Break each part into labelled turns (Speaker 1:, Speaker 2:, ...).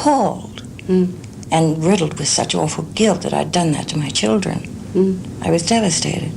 Speaker 1: appalled and riddled with such awful guilt that I'd done that to my children. I was devastated.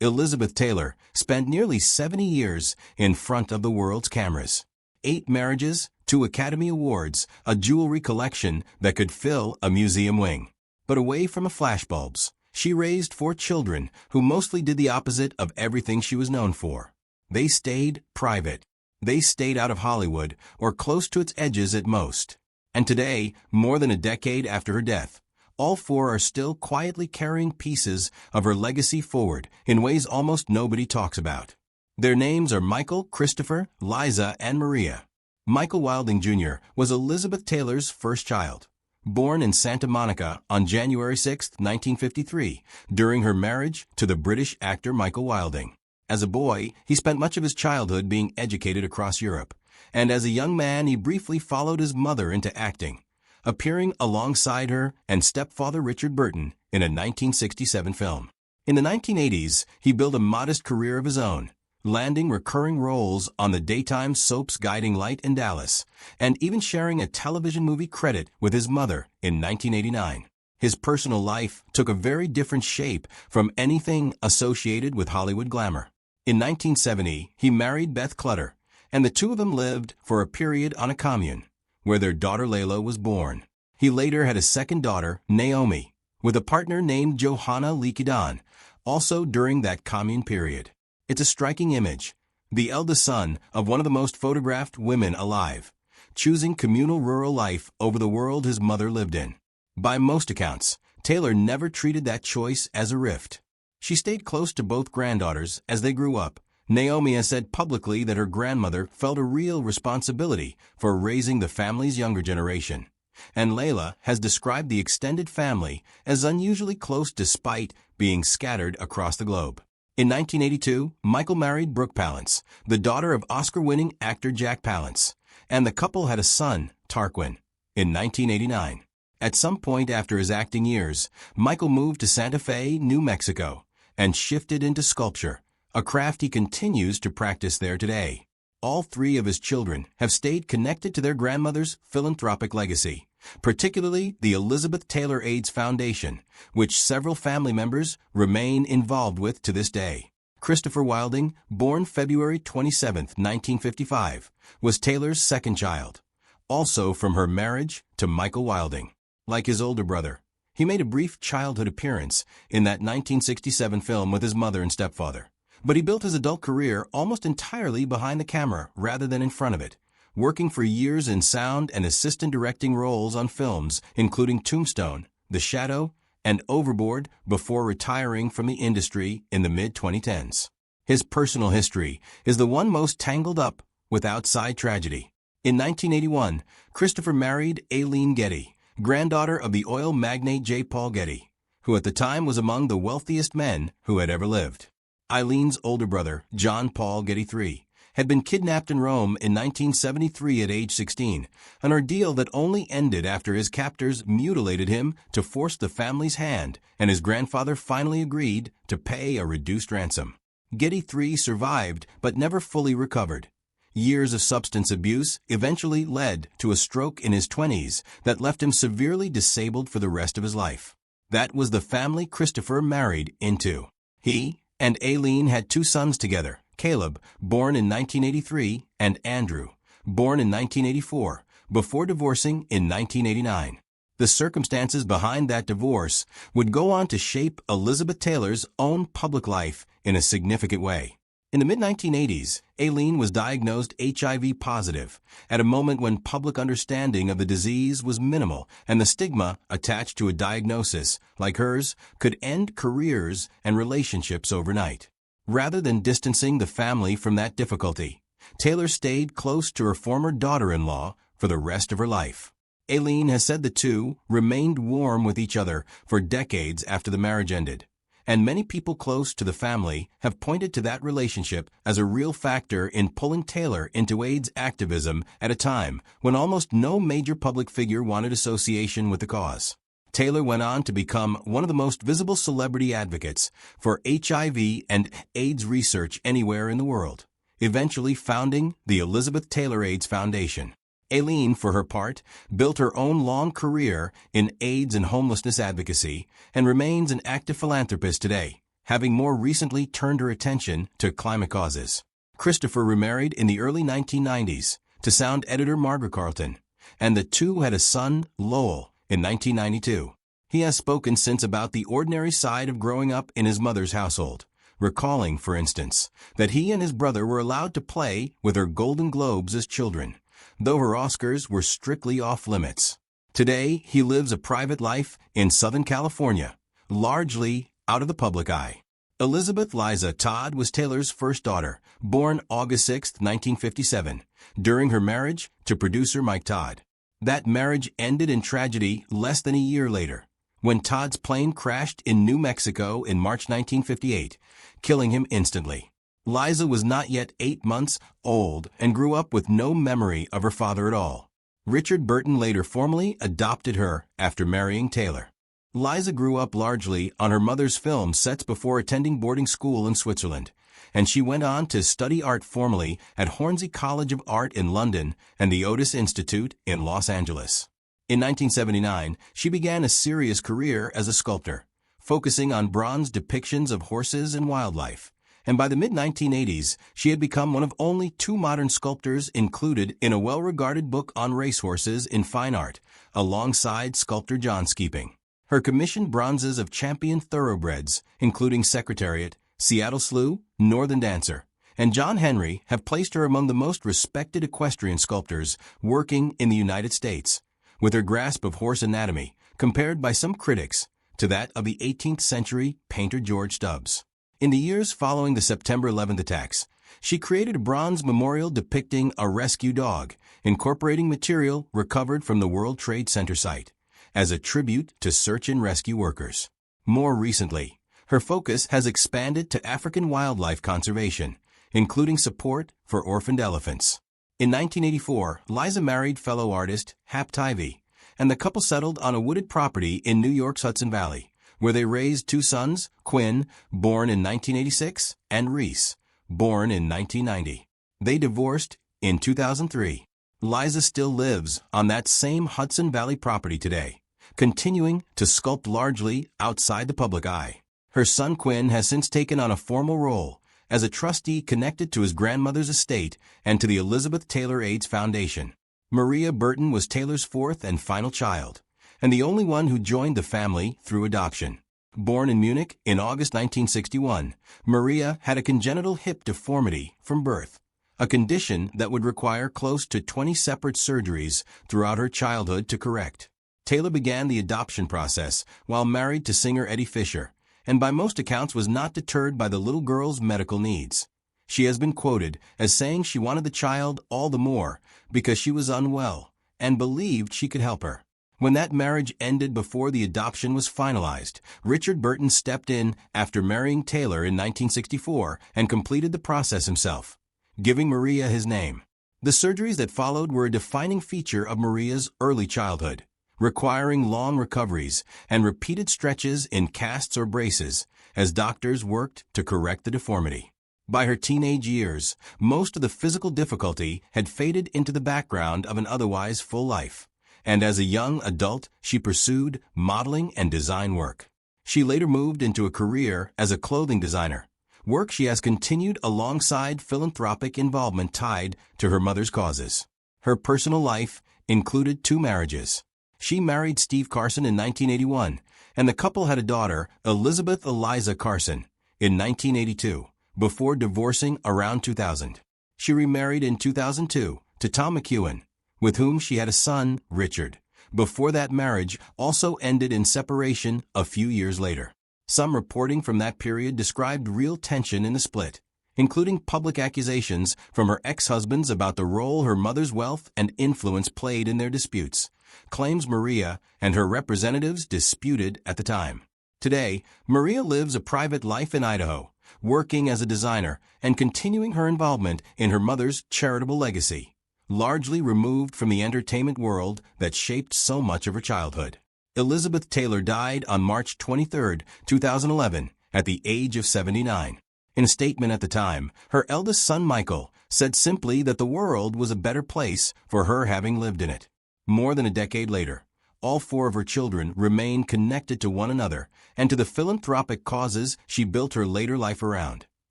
Speaker 2: Elizabeth Taylor spent nearly 70 years in front of the world's cameras. 8 marriages, 2 Academy Awards, a jewelry collection that could fill a museum wing. But away from the flashbulbs, she raised 4 children who mostly did the opposite of everything she was known for. They stayed private. They stayed out of Hollywood or close to its edges at most. And today, more than a decade after her death, all 4 are still quietly carrying pieces of her legacy forward in ways almost nobody talks about. Their names are Michael, Christopher, Liza, and Maria. Michael Wilding Jr. was Elizabeth Taylor's first child. Born in Santa Monica on January 6, 1953, during her marriage to the British actor Michael Wilding. As a boy, he spent much of his childhood being educated across Europe, and as a young man he briefly followed his mother into acting, appearing alongside her and stepfather Richard Burton in a 1967 film. In the 1980s, he built a modest career of his own, landing recurring roles on the daytime soaps Guiding Light and Dallas, and even sharing a television movie credit with his mother in 1989. His personal life took a very different shape from anything associated with Hollywood glamour. In 1970, he married Beth Clutter, and the two of them lived for a period on a commune, where their daughter Layla was born. He later had a second daughter, Naomi, with a partner named Johanna Likidan, also during that commune period. It's a striking image, the eldest son of one of the most photographed women alive, choosing communal rural life over the world his mother lived in. By most accounts, Taylor never treated that choice as a rift. She stayed close to both granddaughters as they grew up. Naomi has said publicly that her grandmother felt a real responsibility for raising the family's younger generation. And Layla has described the extended family as unusually close despite being scattered across the globe. In 1982, Michael married Brooke Palance, the daughter of Oscar-winning actor Jack Palance, and the couple had a son, Tarquin, in 1989. At some point after his acting years, Michael moved to Santa Fe, New Mexico, and shifted into sculpture, a craft he continues to practice there today. All 3 of his children have stayed connected to their grandmother's philanthropic legacy, particularly the Elizabeth Taylor AIDS Foundation, which several family members remain involved with to this day. Christopher Wilding, born February 27, 1955, was Taylor's second child, also from her marriage to Michael Wilding. Like his older brother, he made a brief childhood appearance in that 1967 film with his mother and stepfather. But he built his adult career almost entirely behind the camera rather than in front of it, working for years in sound and assistant directing roles on films including Tombstone, The Shadow, and Overboard before retiring from the industry in the mid-2010s. His personal history is the one most tangled up with outside tragedy. In 1981, Christopher married Aileen Getty, granddaughter of the oil magnate J. Paul Getty, who at the time was among the wealthiest men who had ever lived. Eileen's older brother, John Paul Getty III, had been kidnapped in Rome in 1973 at age 16, an ordeal that only ended after his captors mutilated him to force the family's hand, and his grandfather finally agreed to pay a reduced ransom. Getty III survived but never fully recovered. Years of substance abuse eventually led to a stroke in his 20s that left him severely disabled for the rest of his life. That was the family Christopher married into. He and Aileen had 2 sons together, Caleb, born in 1983, and Andrew, born in 1984, before divorcing in 1989. The circumstances behind that divorce would go on to shape Elizabeth Taylor's own public life in a significant way. In the mid-1980s, Aileen was diagnosed HIV positive at a moment when public understanding of the disease was minimal and the stigma attached to a diagnosis like hers could end careers and relationships overnight. Rather than distancing the family from that difficulty, Taylor stayed close to her former daughter-in-law for the rest of her life. Aileen has said the two remained warm with each other for decades after the marriage ended, and many people close to the family have pointed to that relationship as a real factor in pulling Taylor into AIDS activism at a time when almost no major public figure wanted association with the cause. Taylor went on to become one of the most visible celebrity advocates for HIV and AIDS research anywhere in the world, eventually founding the Elizabeth Taylor AIDS Foundation. Aileen, for her part, built her own long career in AIDS and homelessness advocacy and remains an active philanthropist today, having more recently turned her attention to climate causes. Christopher remarried in the early 1990s to sound editor Margaret Carlton, and the two had a son, Lowell, in 1992. He has spoken since about the ordinary side of growing up in his mother's household, recalling, for instance, that he and his brother were allowed to play with her Golden Globes as children, though her Oscars were strictly off-limits. Today, he lives a private life in Southern California, largely out of the public eye. Elizabeth Liza Todd was Taylor's first daughter, born August 6, 1957, during her marriage to producer Mike Todd. That marriage ended in tragedy less than a year later, when Todd's plane crashed in New Mexico in March 1958, killing him instantly. Liza was not yet 8 months old and grew up with no memory of her father at all. Richard Burton later formally adopted her after marrying Taylor. Liza grew up largely on her mother's film sets before attending boarding school in Switzerland, and she went on to study art formally at Hornsey College of Art in London and the Otis Institute in Los Angeles. In 1979, she began a serious career as a sculptor, focusing on bronze depictions of horses and wildlife, and by the mid-1980s, she had become one of only 2 modern sculptors included in a well-regarded book on racehorses in fine art, alongside sculptor John Skeeping. Her commissioned bronzes of champion thoroughbreds, including Secretariat, Seattle Slew, Northern Dancer, and John Henry, have placed her among the most respected equestrian sculptors working in the United States, with her grasp of horse anatomy compared by some critics to that of the 18th century painter George Stubbs. In the years following the September 11th attacks, she created a bronze memorial depicting a rescue dog, incorporating material recovered from the World Trade Center site, as a tribute to search and rescue workers. More recently, her focus has expanded to African wildlife conservation, including support for orphaned elephants. In 1984, Liza married fellow artist Hap Tivey, and the couple settled on a wooded property in New York's Hudson Valley, where they raised 2 sons, Quinn, born in 1986, and Reese, born in 1990. They divorced in 2003. Liza still lives on that same Hudson Valley property today, continuing to sculpt largely outside the public eye. Her son Quinn has since taken on a formal role as a trustee connected to his grandmother's estate and to the Elizabeth Taylor AIDS Foundation. Maria Burton was Taylor's 4th and final child, and the only one who joined the family through adoption. Born in Munich in August 1961, Maria had a congenital hip deformity from birth, a condition that would require close to 20 separate surgeries throughout her childhood to correct. Taylor began the adoption process while married to singer Eddie Fisher, and by most accounts was not deterred by the little girl's medical needs. She has been quoted as saying she wanted the child all the more because she was unwell and believed she could help her. When that marriage ended before the adoption was finalized, Richard Burton stepped in after marrying Taylor in 1964 and completed the process himself, giving Maria his name. The surgeries that followed were a defining feature of Maria's early childhood, requiring long recoveries and repeated stretches in casts or braces as doctors worked to correct the deformity. By her teenage years, most of the physical difficulty had faded into the background of an otherwise full life, and as a young adult, she pursued modeling and design work. She later moved into a career as a clothing designer, work she has continued alongside philanthropic involvement tied to her mother's causes. Her personal life included 2 marriages. She married Steve Carson in 1981, and the couple had a daughter, Elizabeth Eliza Carson, in 1982, before divorcing around 2000. She remarried in 2002 to Tom McEwen, with whom she had a son, Richard. Before that marriage also ended in separation a few years later. Some reporting from that period described real tension in the split, including public accusations from her ex-husbands about the role her mother's wealth and influence played in their disputes, claims Maria and her representatives disputed at the time. Today, Maria lives a private life in Idaho, working as a designer and continuing her involvement in her mother's charitable legacy, largely removed from the entertainment world that shaped so much of her childhood. Elizabeth Taylor died on March 23, 2011, at the age of 79. In a statement at the time, her eldest son Michael said simply that the world was a better place for her having lived in it. More than a decade later, all 4 of her children remain connected to one another and to the philanthropic causes she built her later life around,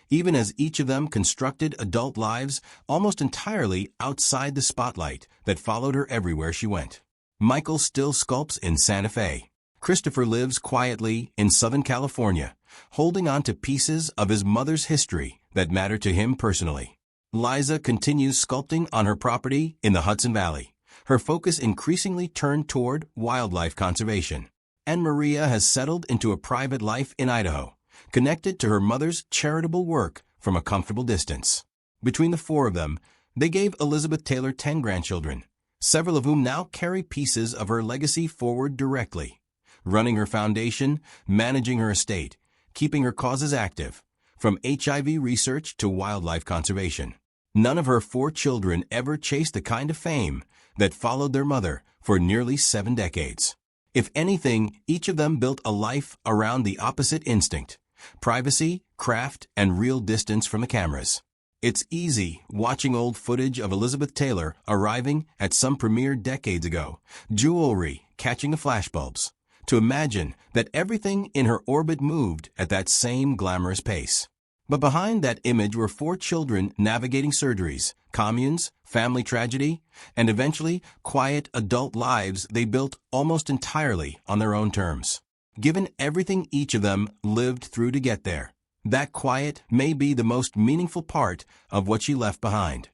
Speaker 2: even as each of them constructed adult lives almost entirely outside the spotlight that followed her everywhere she went. Michael still sculpts in Santa Fe. Christopher lives quietly in Southern California, holding on to pieces of his mother's history that matter to him personally. Liza continues sculpting on her property in the Hudson Valley, her focus increasingly turned toward wildlife conservation. And Maria has settled into a private life in Idaho, connected to her mother's charitable work from a comfortable distance. Between the 4 of them, they gave Elizabeth Taylor 10 grandchildren, several of whom now carry pieces of her legacy forward directly, running her foundation, managing her estate, keeping her causes active, from HIV research to wildlife conservation. None of her 4 children ever chased the kind of fame that followed their mother for nearly 7 decades. If anything, each of them built a life around the opposite instinct: privacy, craft, and real distance from the cameras. It's easy, watching old footage of Elizabeth Taylor arriving at some premiere decades ago, jewelry catching the flashbulbs, to imagine that everything in her orbit moved at that same glamorous pace. But behind that image were 4 children navigating surgeries, communes, family tragedy, and eventually quiet adult lives they built almost entirely on their own terms. Given everything each of them lived through to get there, that quiet may be the most meaningful part of what she left behind.